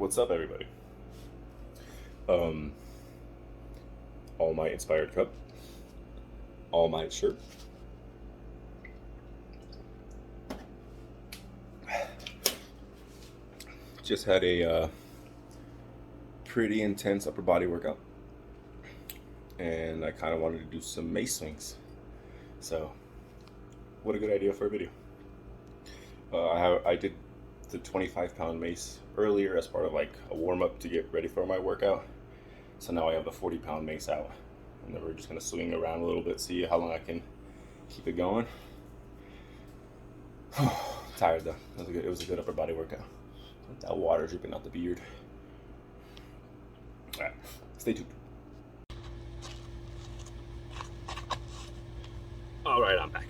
What's up, everybody? All Might inspired cup, All Might shirt. Just had a pretty intense upper body workout, and I kind of wanted to do some mace swings. So, what a good idea for a video. I did the 25-pound mace earlier as part of like a warm-up to get ready for my workout. So now I have the 40-pound mace out, and then we're just gonna swing around a little bit, see how long I can keep it going. Tired though. It was a good upper body workout. That water dripping out the beard. All right, stay tuned. All right, I'm back.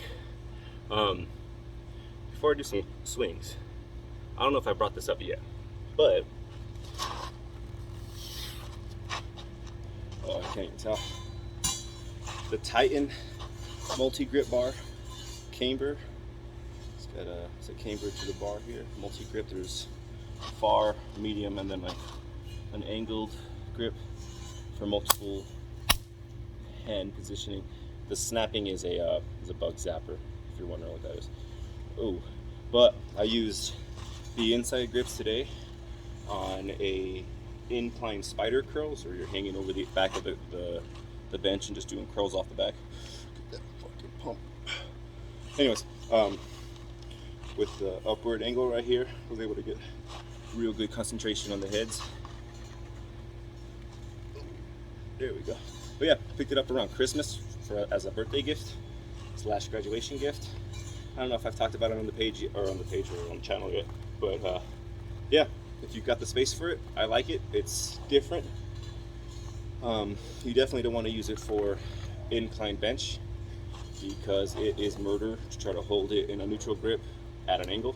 Before I do some swings, I don't know if I brought this up yet, but oh, I can't even tell. The Titan multi-grip bar camber. It's a camber to the bar here. Multi-grip. There's far, medium, and then like an angled grip for multiple hand positioning. The snapping is a bug zapper, if you're wondering what that is. Oh, but I used the inside grips today on a incline spider curls, where you're hanging over the back of the bench and just doing curls off the back. Look at that fucking pump. Anyways, with the upward angle right here, I was able to get real good concentration on the heads. There we go. But yeah, picked it up around Christmas as a birthday gift / graduation gift. I don't know if I've talked about it on the page or on the channel yet, but yeah, if you've got the space for it, I like it. It's different. You definitely don't want to use it for incline bench, because it is murder to try to hold it in a neutral grip at an angle.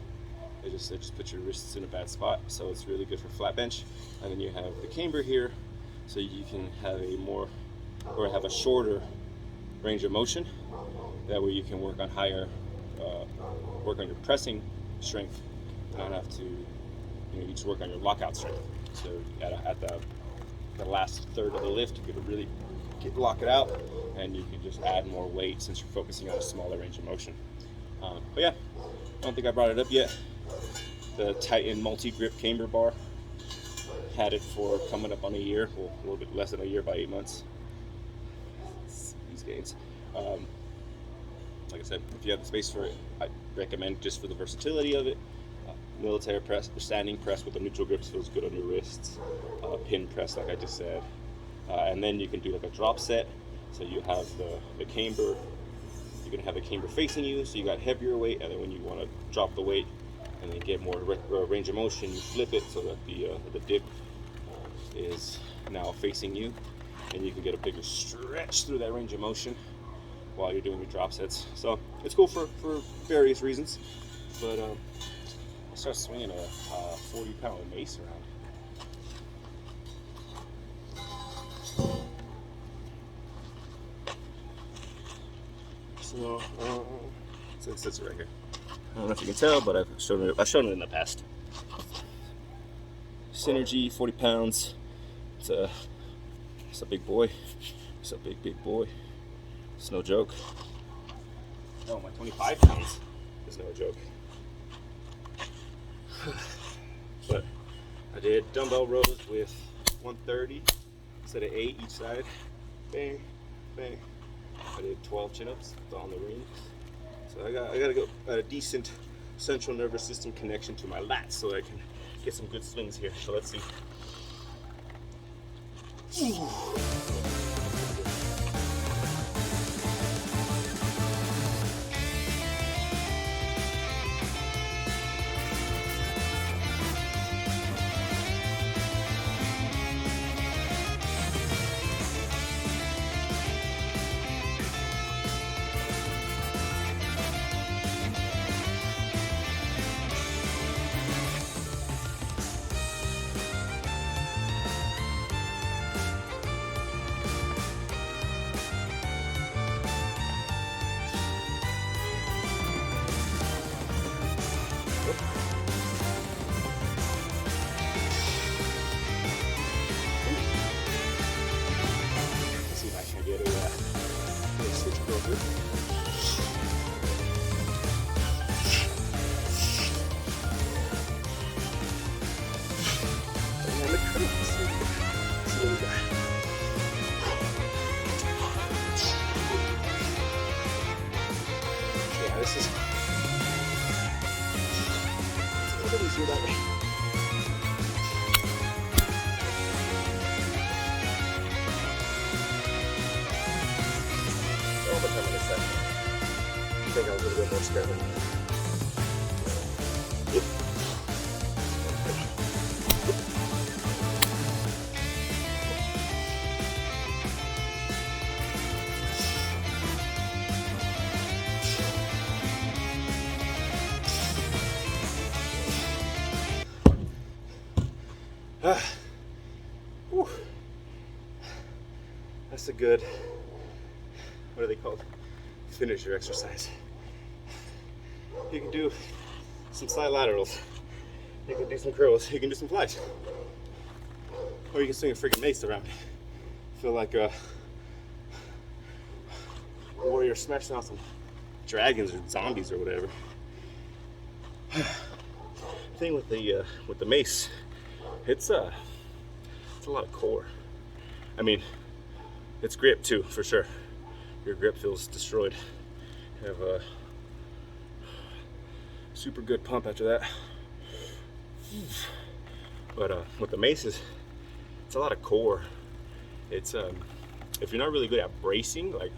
It just puts your wrists in a bad spot. So it's really good for flat bench. And then you have the camber here, so you can have a shorter range of motion. That way you can work on work on your pressing strength, not have to, you just work on your lockout strength. So at the last third of the lift, you can really lock it out, and you can just add more weight since you're focusing on a smaller range of motion. But yeah, I don't think I brought it up yet. The Titan multi-grip camber bar, had it for coming up on a year, well, a little bit less than a year, by 8 months. These gains. Like I said, if you have the space for it, I recommend, just for the versatility of it. Military press or standing press with the neutral grips feels good on your wrists. Pin press, like I just said. And then you can do like a drop set. So you have the camber, you're gonna have the camber facing you, so you got heavier weight, and then when you wanna drop the weight and then get more range of motion, you flip it so that the dip is now facing you, and you can get a bigger stretch through that range of motion while you're doing your drop sets. So it's cool for various reasons. But I'll start swinging a 40-pound mace around. So it sits right here. I don't know if you can tell, but I've shown it in the past. Synergy, 40 pounds. It's a big boy. It's a big boy. It's no joke. Oh, my 25 pounds is no joke. But I did dumbbell rows with 130 instead of 8 each side. Bang, bang. I did 12 chin-ups on the ring. So I gotta go a decent central nervous system connection to my lats so I can get some good swings here. So let's see. passes. It's a little bit easier that way. All the time on this side. I think I was a little bit more scared. That's a good, what are they called? Finisher exercise. You can do some side laterals. You can do some curls. You can do some flies. Or you can swing a freaking mace around. Feel like a warrior smashing out some dragons or zombies or whatever. The thing with the mace, it's a lot of core. I mean, it's grip too, for sure. Your grip feels destroyed. You have a super good pump after that. But with the maces, it's a lot of core. It's if you're not really good at bracing, like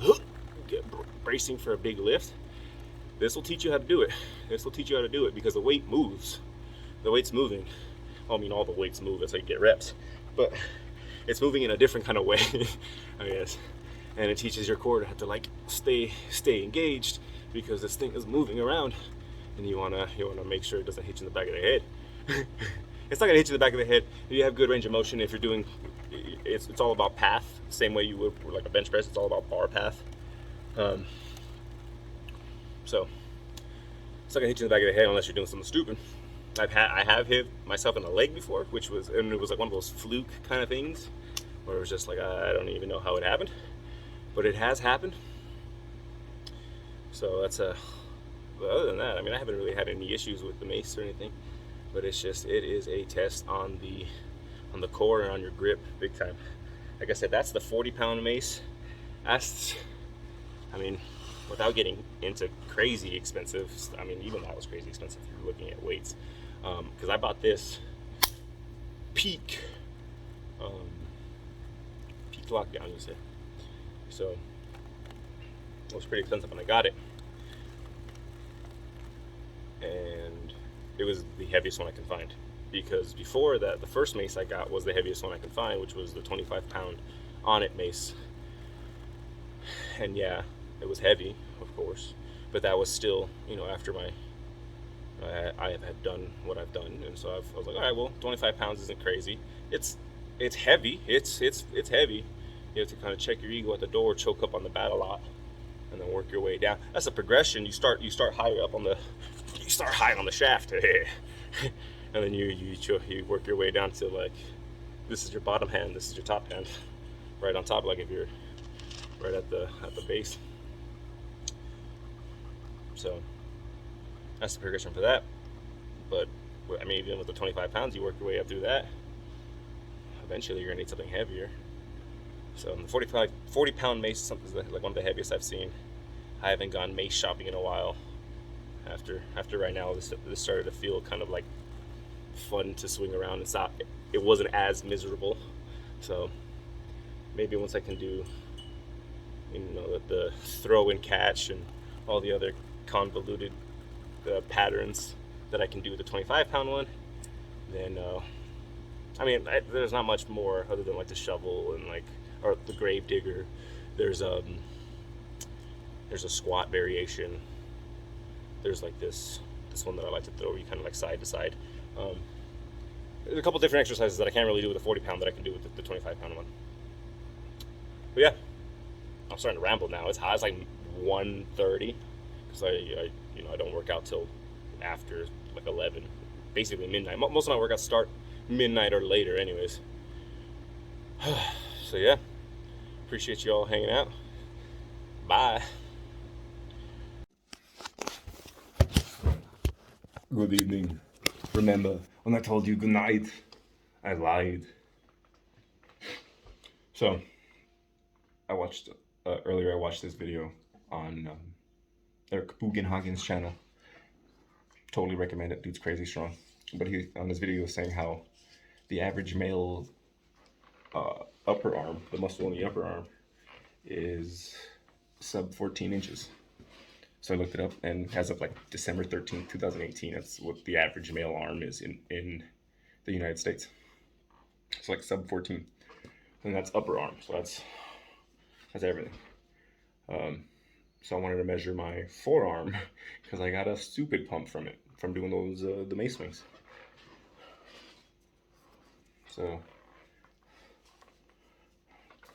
bracing for a big lift, this will teach you how to do it. This will teach you how to do it because the weight moves. The weight's moving. I mean, all the weights move. That's how you get reps. But it's moving in a different kind of way, I guess. And it teaches your core to have to like stay engaged because this thing is moving around, and you wanna make sure it doesn't hit you in the back of the head. It's not gonna hit you in the back of the head if you have good range of motion. If you're doing, it's all about path, same way you would for like a bench press. It's all about bar path. So it's not gonna hit you in the back of the head unless you're doing something stupid. I have hit myself in the leg before, it was like one of those fluke kind of things where it was just like I don't even know how it happened, but it has happened. So that's but other than that, I mean, I haven't really had any issues with the mace or anything, but it is a test on the core and on your grip big time. Like I said, that's the 40-pound mace. That's, I mean, without getting into crazy expensive, I mean, even that was crazy expensive if you're looking at weights. Because I bought this peak lockdown, you say. So it was pretty expensive when I got it. And it was the heaviest one I could find. Because before that, the first mace I got was the heaviest one I could find, which was the 25-pound on-it mace. And yeah, it was heavy, of course, but that was still, you know, after I had done what I've done, and so I was like, all right, well, 25 pounds isn't crazy. It's heavy. It's heavy. You have to kind of check your ego at the door, choke up on the bat a lot, and then work your way down. That's a progression. You start higher up on the shaft, and then you work your way down to like, this is your bottom hand, this is your top hand, right on top, like if you're right at the base. So that's the progression for that. But I mean, even with the 25 pounds, you work your way up through that. Eventually, you're gonna need something heavier. So the 40-pound mace is something like one of the heaviest I've seen. I haven't gone mace shopping in a while. After right now, this started to feel kind of like fun to swing around. It wasn't as miserable. So maybe once I can do, you know, the throw and catch and all the other convoluted patterns that I can do with the 25-pound one, then I mean, there's not much more other than like the shovel and like, or the grave digger. There's a squat variation. There's like this one that I like to throw where you kind of like side to side. There's a couple different exercises that I can't really do with a 40-pound that I can do with the 25-pound one. But yeah, I'm starting to ramble now. It's hot. It's like 1:30 because I don't work out till after like 11, basically midnight. Most of my workouts start midnight or later, anyways. So yeah, appreciate you all hanging out. Bye. Good evening. Remember when I told you good night, I lied. So I watched earlier. I watched this video on or Kabugenhagen's channel. Totally recommend it. Dude's crazy strong. But he on this video was saying how the average male upper arm, the muscle in the upper arm, is sub 14 inches. So I looked it up, and as of like December 13th, 2018, that's what the average male arm is in the United States. It's like sub 14, and that's upper arm. So that's everything. So I wanted to measure my forearm because I got a stupid pump from it, from doing those the Mace Swings. So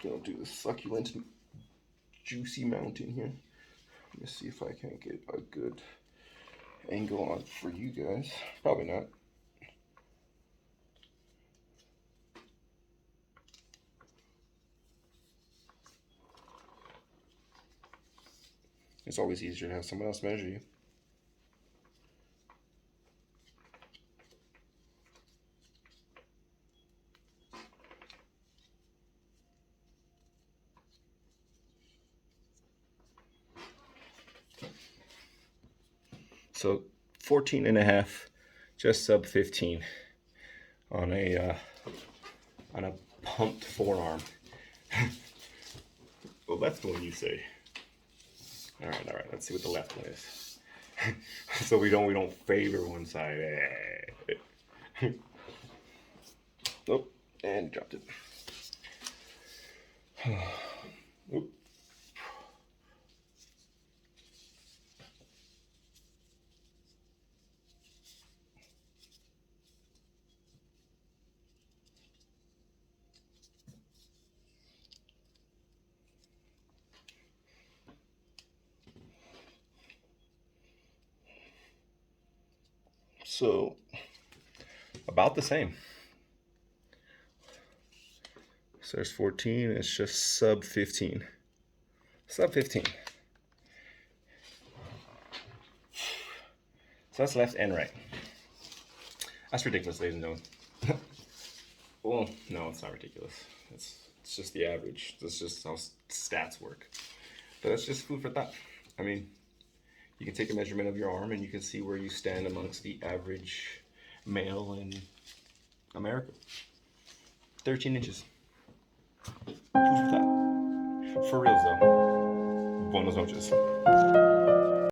gonna do the succulent, juicy mountain here. Let me see if I can get a good angle on for you guys. Probably not. It's always easier to have someone else measure you. So 14 and a half, just sub 15 on a pumped forearm. The left one, you say? All right. Let's see what the left one is. So we don't favor one side. Oh, and dropped it. Oop. So about the same. So there's 14, it's just sub 15. Sub 15. So that's left and right. That's ridiculous, ladies and gentlemen. Well, no, it's not ridiculous. It's just the average. That's just how stats work. But that's just food for thought. I mean, you can take a measurement of your arm and you can see where you stand amongst the average male in America. 13 inches. Food for thought. For reals though. Buenos noches.